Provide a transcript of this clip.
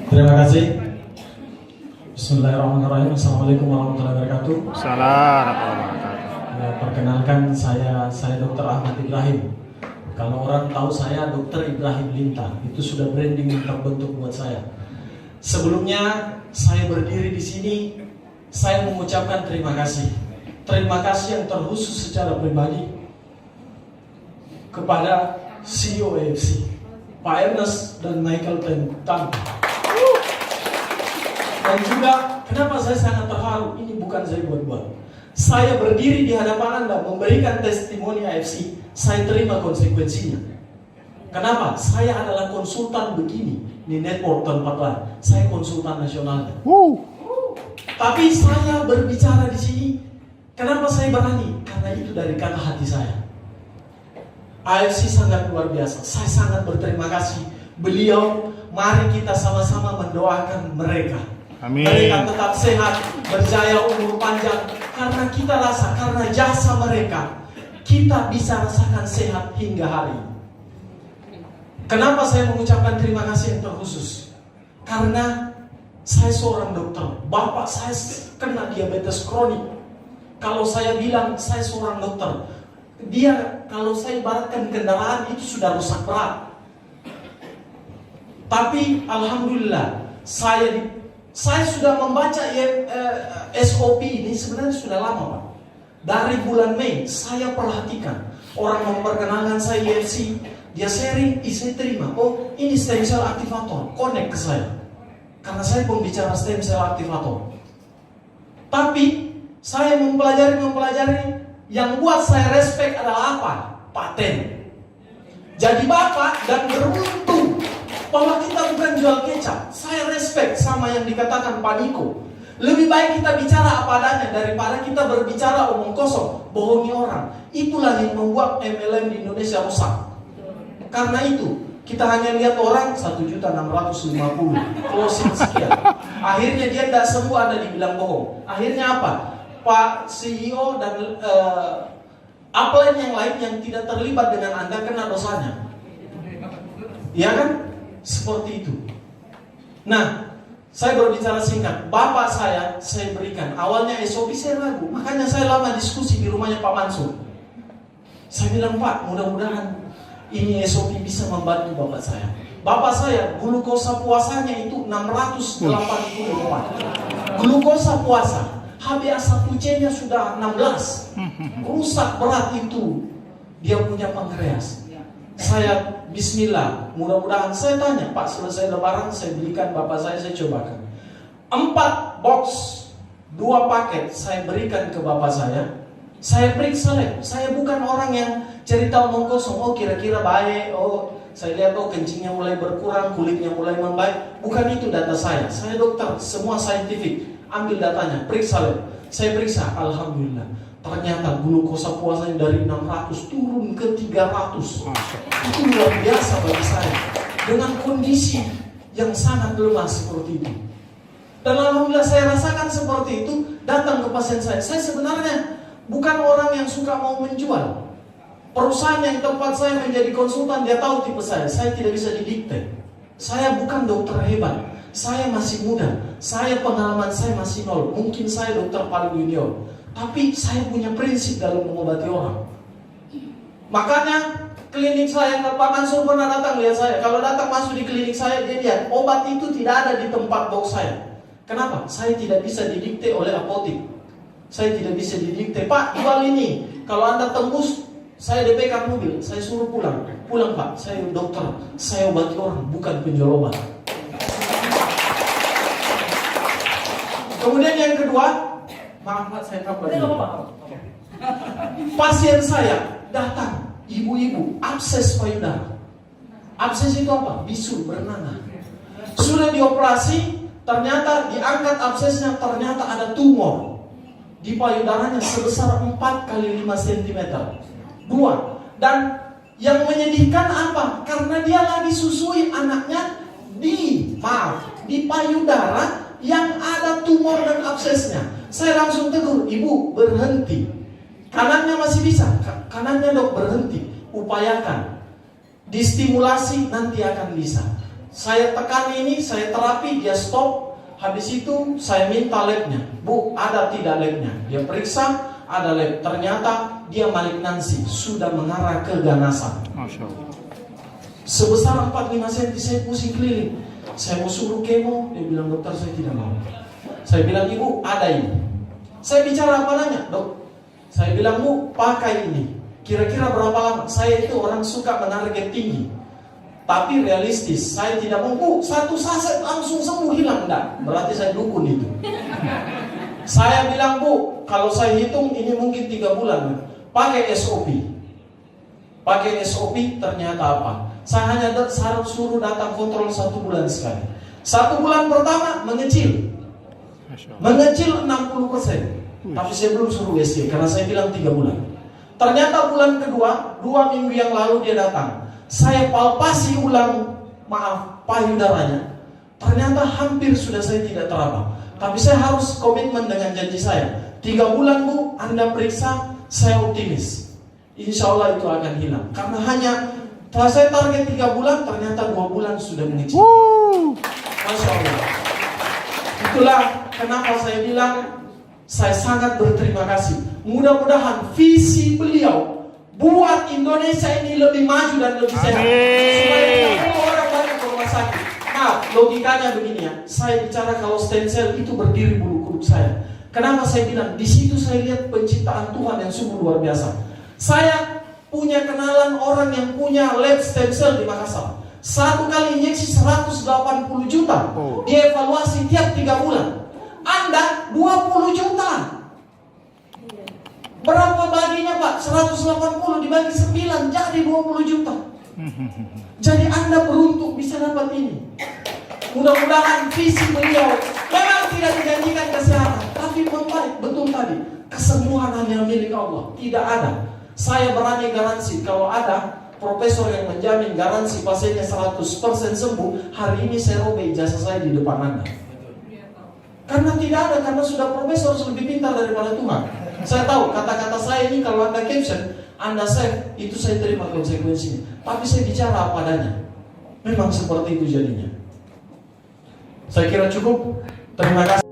Terima kasih. Bismillahirrahmanirrahim. Assalamualaikum warahmatullahi wabarakatuh. Perkenalkan saya Dr. Ahmad Ibrahim. Kalau orang tahu saya Dr. Ibrahim Lintang, itu sudah branding yang terbentuk buat saya. Sebelumnya saya berdiri di sini, saya mengucapkan terima kasih. Terima kasih yang terkhusus secara pribadi kepada CEO AFC, Pak Ernest dan Michael Tentang. Dan juga kenapa saya sangat terharu, ini bukan saya buat-buat. Saya berdiri di hadapan Anda memberikan testimoni AFC, saya terima konsekuensinya. Kenapa? Saya adalah konsultan begini di network tempat lain. Saya konsultan nasionalnya. Tapi saya berbicara di sini, kenapa saya berani? Karena itu dari kata hati saya. AFC sangat luar biasa. Saya sangat berterima kasih. Beliau, mari kita sama-sama mendoakan mereka. Amin. Mereka tetap sehat, berjaya, umur panjang. Karena kita rasa, karena jasa mereka, kita bisa rasakan sehat hingga hari ini. Kenapa saya mengucapkan terima kasih yang terkhusus? Karena saya seorang dokter. Bapak saya kena diabetes kronik. Kalau saya bilang saya seorang dokter, dia kalau saya ibaratkan kendaraan itu sudah rusak berat. Tapi alhamdulillah saya sudah membaca SOP ini sebenarnya sudah lama, Pak. Dari bulan Mei saya perhatikan orang memperkenalkan saya IFC, dia sharing, saya terima. Oh, ini stem cell aktivator, connect ke saya. Karena saya pembicara stem cell aktivator. Tapi saya mempelajari, yang buat saya respect adalah apa? Paten. Jadi Bapak dan beruntung bahwa kita bukan jual kecap. Saya respect sama yang dikatakan Pak Niko. Lebih baik kita bicara apa adanya daripada kita berbicara omong kosong, bohongi orang. Itulah yang membuat MLM di Indonesia rusak. Karena itu kita hanya lihat orang 1.650.000 closing sekian. Akhirnya dia tidak semua ada dibilang bohong. Akhirnya apa? Pak CEO dan upline yang lain yang tidak terlibat dengan Anda kena dosanya. Ya kan? Seperti itu. Nah, saya berbicara singkat. Bapak saya berikan. Awalnya SOP saya ragu. Makanya saya lama diskusi di rumahnya Pak Mansur. Saya bilang, Pak, mudah-mudahan ini SOP bisa membantu Bapak saya. Bapak saya, glukosa puasanya itu 684. Glukosa puasa. HbA1c-nya sudah 16. Rusak berat itu. Dia punya pankreas. Saya bismillah, mudah-mudahan saya tanya, Pak, selesai lebaran saya belikan bapak saya cobakan 4 box 2 paket saya berikan ke bapak saya. Saya periksa lab. Saya bukan orang yang cerita omong kosong. Oh kira-kira baik, oh saya lihat oh kencingnya mulai berkurang, kulitnya mulai membaik. Bukan itu data saya. Saya dokter, semua saintifik. Ambil datanya, periksa lab. Saya periksa, alhamdulillah. Ternyata glukosa puasanya dari 600 turun ke 300. Itu luar biasa bagi saya. Dengan kondisi yang sangat lemah seperti itu. Dan alhamdulillah saya rasakan seperti itu. Datang ke pasien saya. Saya sebenarnya bukan orang yang suka mau menjual. Perusahaan yang tempat saya menjadi konsultan, dia tahu tipe saya. Saya tidak bisa didikte. Saya bukan dokter hebat. Saya masih muda. Saya pengalaman saya masih nol. Mungkin saya dokter paling junior. Tapi saya punya prinsip dalam mengobati orang. Makanya klinik saya, Pak Mansur pernah datang lihat saya. Kalau datang masuk di klinik saya, dia lihat obat itu tidak ada di tempat box saya. Kenapa? Saya tidak bisa didikte oleh apotek. Saya tidak bisa didikte, Pak jual ini. Kalau Anda tembus, saya DP-kan mobil, saya suruh pulang. Pulang Pak, saya dokter, saya obati orang, bukan penjual obat. Kemudian yang kedua, maaf Pak, saya tambah dulu. Pasien saya datang, ibu-ibu, abses payudara. Abses itu apa? Bisul, bernanah. Sudah dioperasi, ternyata diangkat absesnya, ternyata ada tumor di payudaranya sebesar 4 kali 5 cm. 2. Dan yang menyedihkan apa? Karena dia lagi susui anaknya di payudara yang ada tumor dan absesnya. Saya langsung tegur, ibu berhenti. Kanannya masih bisa, kanannya dok berhenti, upayakan. Distimulasi nanti akan bisa. Saya tekan ini, saya terapi, dia stop. Habis itu saya minta labnya. Bu, ada tidak labnya? Dia periksa, ada lab. Ternyata dia malignansi, sudah mengarah ke ganasan. Masya Allah. Sebesar 45 cm, saya pusing keliling. Saya mau suruh kemo, dia bilang dokter saya tidak mau. Saya bilang ibu ada ini. Saya bicara apa nanya, dok? Saya bilang bu pakai ini. Kira-kira berapa lama? Saya itu orang suka menarget tinggi, tapi realistis. Saya tidak mau bu satu saset langsung sembuh hilang, enggak. Berarti saya dukun itu. Saya bilang bu, kalau saya hitung ini mungkin 3 bulan. Pakai SOP. Pakai SOP ternyata apa? Saya hanya suruh datang kontrol 1 bulan sekali. 1 bulan pertama mengecil. Mengecil 60%. Tapi saya belum suruh WC karena saya bilang 3 bulan. Ternyata bulan kedua, 2 minggu yang lalu dia datang. Saya palpasi ulang, payudaranya. Ternyata hampir sudah saya tidak teraba. Tapi saya harus komitmen dengan janji saya. 3 bulan bu, Anda periksa, saya optimis. Insya Allah itu akan hilang. Karena hanya setelah saya target 3 bulan, ternyata 2 bulan sudah mengecil. Masya Allah. Itulah kenapa saya bilang saya sangat berterima kasih. Mudah-mudahan visi beliau buat Indonesia ini lebih maju dan lebih sehat. Supaya tidak orang banyak ke rumah sakit. Nah, logikanya begini ya. Saya bicara kalau stem cell itu berdiri bulu kuduk saya. Kenapa saya bilang? Di situ saya lihat penciptaan Tuhan yang sungguh luar biasa. Saya punya kenalan orang yang punya lab stem cell di Makassar. 1 kali injeksi 180 juta. Dia evaluasi tiap 3 bulan. Anda 20 juta. Berapa baginya Pak? 180 dibagi 9 jadi 20 juta. Jadi Anda beruntung bisa dapat ini. Mudah-mudahan visi beliau memang tidak dijanjikan kesehatan, tapi membaik. Betul tadi, kesembuhan hanya milik Allah. Tidak ada. Saya berani garansi kalau ada profesor yang menjamin garansi pasiennya 100% sembuh, hari ini saya robek ijazah saya di depan Anda. Karena tidak ada, karena sudah profesor lebih pintar daripada Tuhan. Saya tahu kata-kata saya ini kalau Anda caption, Anda save, itu saya terima konsekuensinya. Tapi saya bicara apa adanya. Memang seperti itu jadinya. Saya kira cukup. Terima kasih.